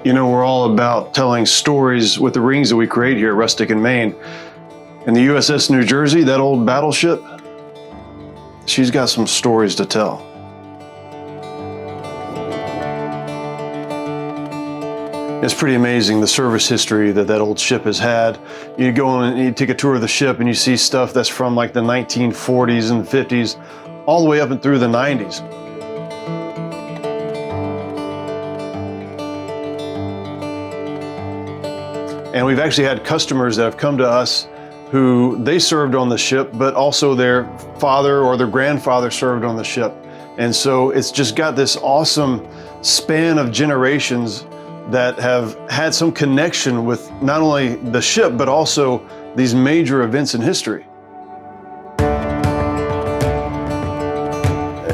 You know, we're all about telling stories with the rings that we create here at Rustic and Main. And the USS New Jersey, that old battleship, she's got some stories to tell. It's pretty amazing the service history that that old ship has had. You go in and you take a tour of the ship and you see stuff that's from like the 1940s and 50s, all the way up and through the 90s. And we've actually had customers that have come to us who they served on the ship, but also their father or their grandfather served on the ship. And so it's just got this awesome span of generations that have had some connection with not only the ship, but also these major events in history.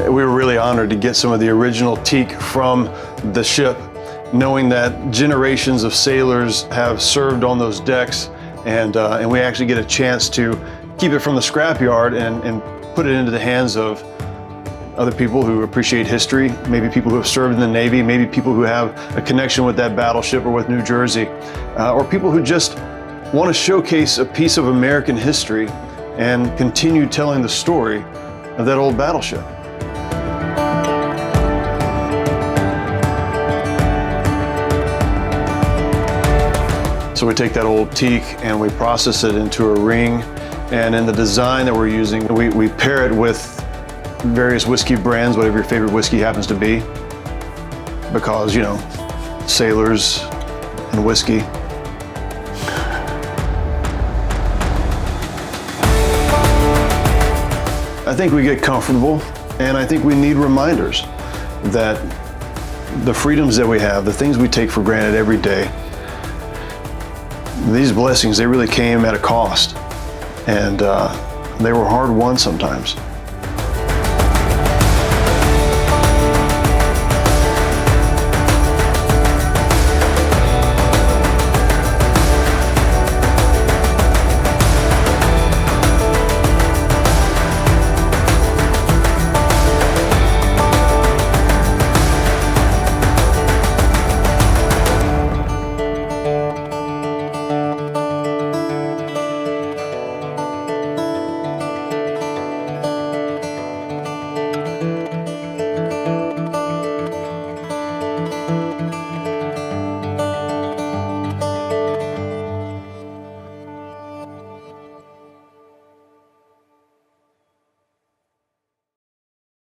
We were really honored to get some of the original teak from the ship, knowing that generations of sailors have served on those decks, and we actually get a chance to keep it from the scrapyard and put it into the hands of other people who appreciate history, maybe people who have served in the Navy, maybe people who have a connection with that battleship or with New Jersey, or people who just want to showcase a piece of American history and continue telling the story of that old battleship. So we take that old teak and we process it into a ring, and in the design that we're using, we pair it with various whiskey brands, whatever your favorite whiskey happens to be, because, you know, sailors and whiskey. I think we get comfortable, and I think we need reminders that the freedoms that we have, the things we take for granted every day, these blessings, they really came at a cost, and they were hard won sometimes.